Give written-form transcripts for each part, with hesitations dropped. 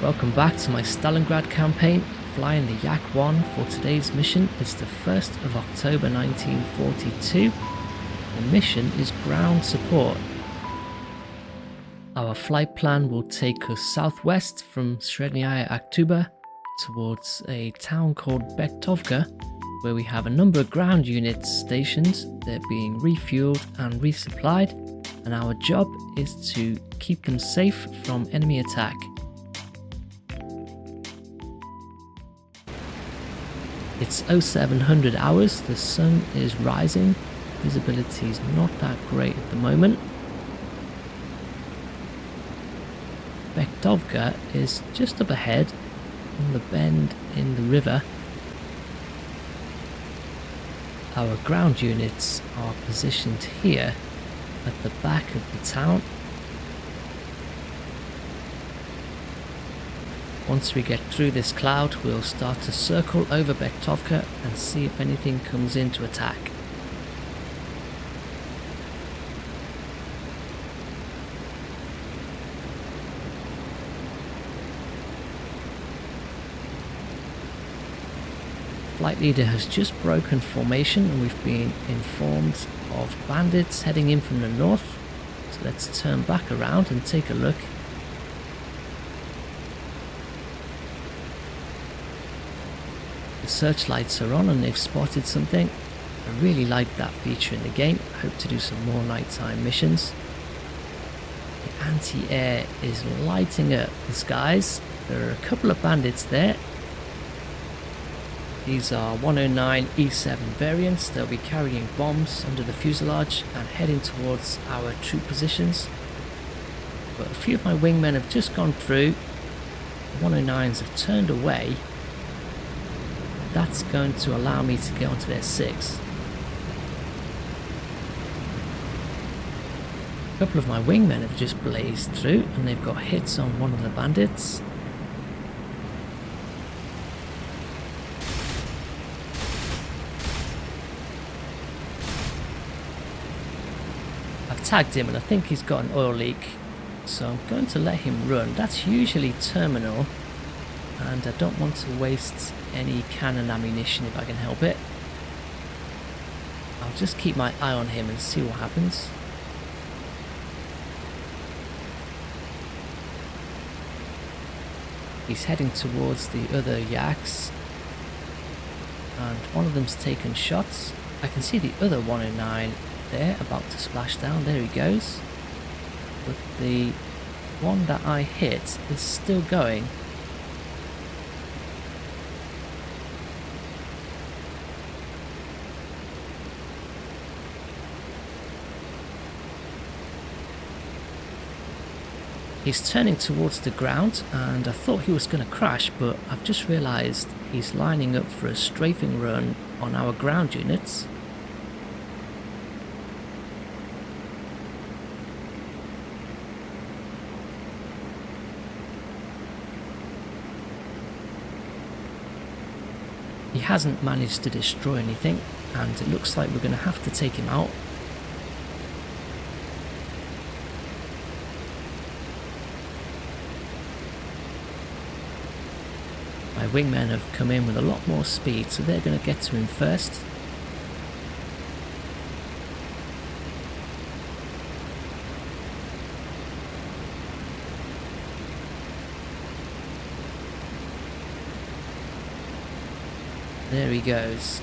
Welcome back to my Stalingrad campaign, flying the Yak-1 for today's mission. It's the 1st of October 1942. The mission is ground support. Our flight plan will take us southwest from Srednyaya Ahktuba towards a town called Beketovka, where we have a number of ground units stationed. They're being refueled and resupplied, and our job is to keep them safe from enemy attack. It's 0700 hours, the sun is rising, visibility is not that great at the moment. Beketovka is just up ahead on the bend in the river. Our ground units are positioned here at the back of the town. Once we get through this cloud, we'll start to circle over Beketovka and see if anything comes in to attack. Flight leader has just broken formation and we've been informed of bandits heading in from the north. So let's turn back around and take a look. The searchlights are on and they've spotted something. I really like that feature in the game. I hope to do some more nighttime missions. The anti-air is lighting up the skies. There are a couple of bandits there. These are 109 E7 variants. They'll be carrying bombs under the fuselage and heading towards our troop positions. But a few of my wingmen have just gone through. The 109s have turned away. That's going to allow me to get onto their 6. A couple of my wingmen have just blazed through and they've got hits on one of the bandits. I've tagged him and I think he's got an oil leak, so I'm going to let him run. That's usually terminal and I don't want to waste any cannon ammunition if I can help it. I'll just keep my eye on him and see what happens. He's heading towards the other Yaks and one of them's taken shots. I can see the other 109 there about to splash down. There he goes. But the one that I hit is still going. He's turning towards the ground and I thought he was going to crash, but I've just realised he's lining up for a strafing run on our ground units. He hasn't managed to destroy anything and it looks like we're going to have to take him out. My wingmen have come in with a lot more speed, so they're going to get to him first. There he goes.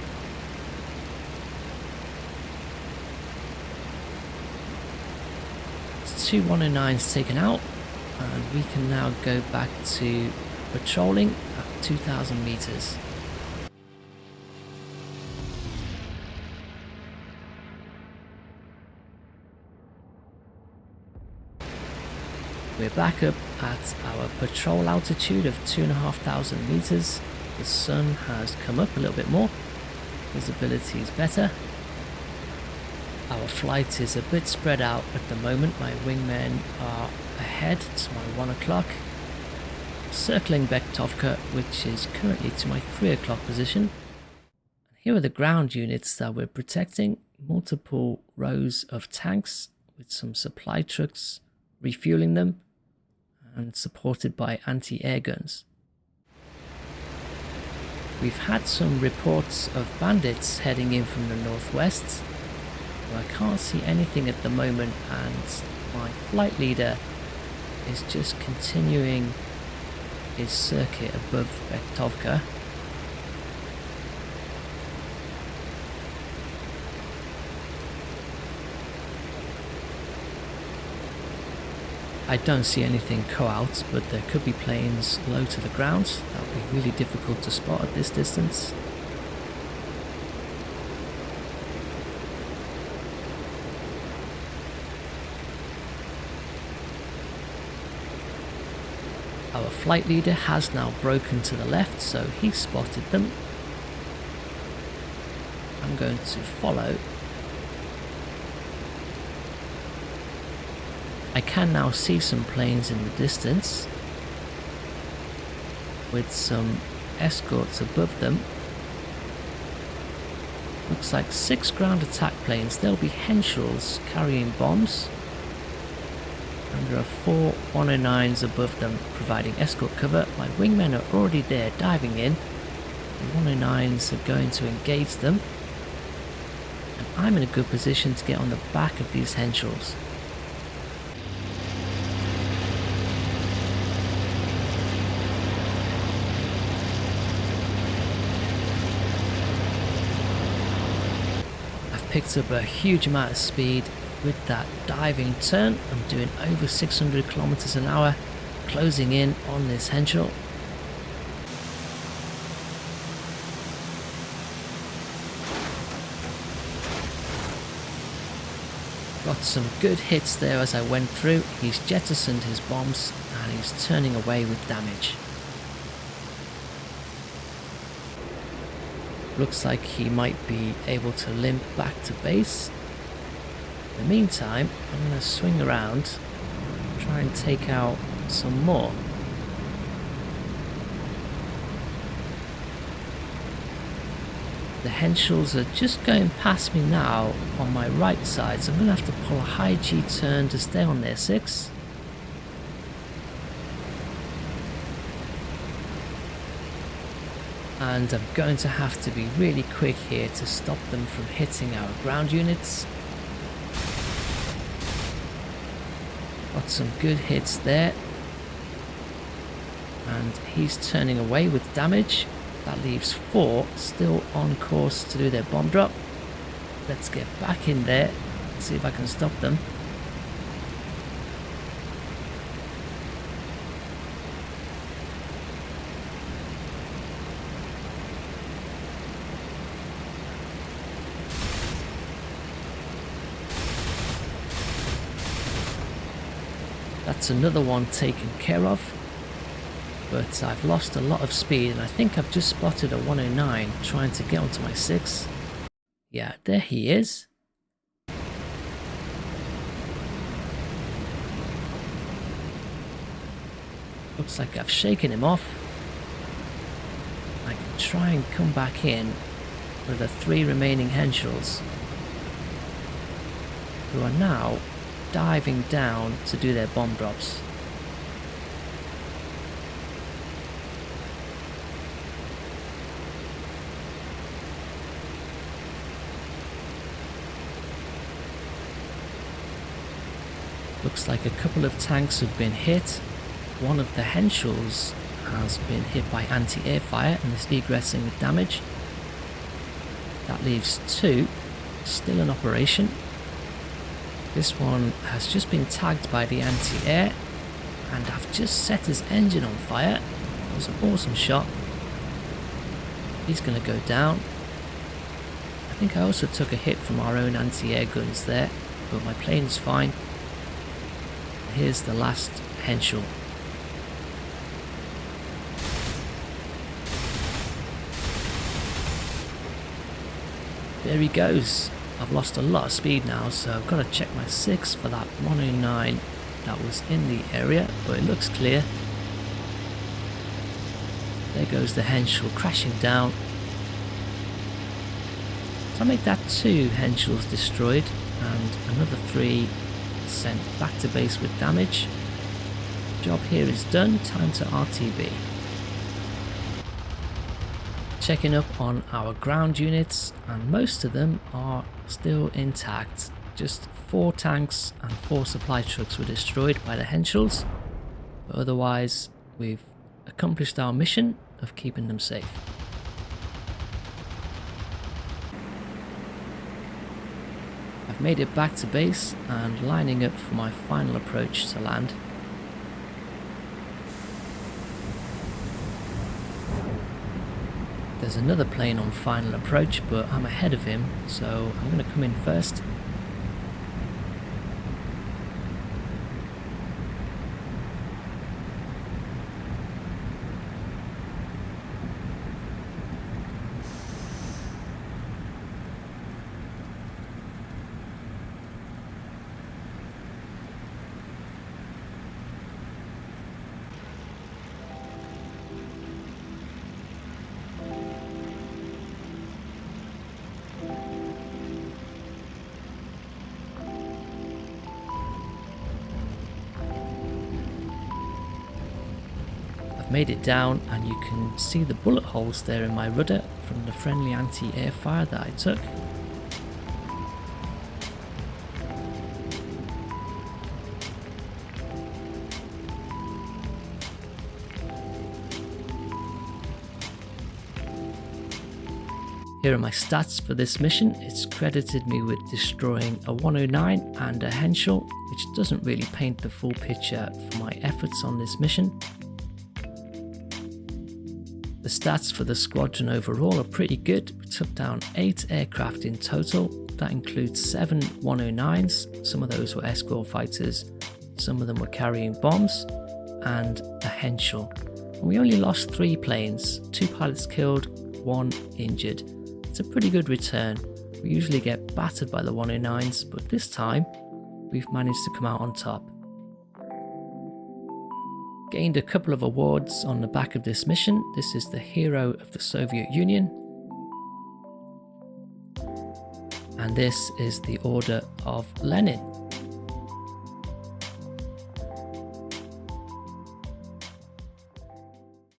It's 2 109s taken out, and we can now go back to patrolling at 2,000 meters. We're back up at our patrol altitude of 2,500 meters. The sun has come up a little bit more. Visibility is better. Our flight is a bit spread out at the moment. My wingmen are ahead to my 1 o'clock. Circling Beketovka, which is currently to my 3 o'clock position. Here are the ground units that we're protecting. Multiple rows of tanks with some supply trucks refueling them. and supported by anti-air guns. We've had some reports of bandits heading in from the northwest. I can't see anything at the moment, and my flight leader is just continuing his circuit above Beketovka. I don't see anything co-out, but there could be planes low to the ground. That would be really difficult to spot at this distance. Our flight leader has now broken to the left, so he spotted them. I'm going to follow. I can now see some planes in the distance with some escorts above them. Looks like 6 ground attack planes. There'll be Henschels carrying bombs. And there are 4 109s above them providing escort cover. My wingmen are already there diving in. The 109s are going to engage them. And I'm in a good position to get on the back of these Henschels. Picked up a huge amount of speed with that diving turn. I'm doing over 600 kilometers an hour, closing in on this Henschel. Got some good hits there as I went through. He's jettisoned his bombs and he's turning away with damage. Looks like he might be able to limp back to base. In the meantime, I'm going to swing around, try and take out some more. The Henschels are just going past me now on my right side, so I'm going to have to pull a high G turn to stay on their 6. And I'm going to have to be really quick here to stop them from hitting our ground units. Got some good hits there. And he's turning away with damage. That leaves 4 still on course to do their bomb drop. Let's get back in there, see if I can stop them. That's another one taken care of, but I've lost a lot of speed and I think I've just spotted a 109 trying to get onto my 6. Yeah, there he is. Looks like I've shaken him off. I can try and come back in with the 3 remaining Henschels, who are now diving down to do their bomb drops. Looks like a couple of tanks have been hit. One of the Henschels has been hit by anti-air fire and is egressing with damage. That leaves 2 still in operation. This one has just been tagged by the anti-air and I've just set his engine on fire. That was an awesome shot. He's going to go down. I think I also took a hit from our own anti-air guns there, but my plane's fine. Here's the last Henschel. There he goes. I've lost a lot of speed now, so I've got to check my 6 for that 109 that was in the area, but it looks clear. There goes the Henschel crashing down. So I make that 2 Henschels destroyed and another 3 sent back to base with damage. Job here is done, time to RTB. Checking up on our ground units, and most of them are still intact. Just 4 tanks and 4 supply trucks were destroyed by the Henschels, but otherwise we've accomplished our mission of keeping them safe. I've made it back to base and lining up for my final approach to land. There's another plane on final approach, but I'm ahead of him, so I'm going to come in first. Made it down, and you can see the bullet holes there in my rudder from the friendly anti-air fire that I took. Here are my stats for this mission. It's credited me with destroying a 109 and a Henschel, which doesn't really paint the full picture for my efforts on this mission. The stats for the squadron overall are pretty good. We took down 8 aircraft in total. That includes 7 109s, some of those were escort fighters, some of them were carrying bombs, and a Henschel. And we only lost 3 planes, 2 pilots killed, 1 injured. It's a pretty good return. We usually get battered by the 109s, but this time we've managed to come out on top. Gained a couple of awards on the back of this mission. This is the Hero of the Soviet Union, and this is the Order of Lenin.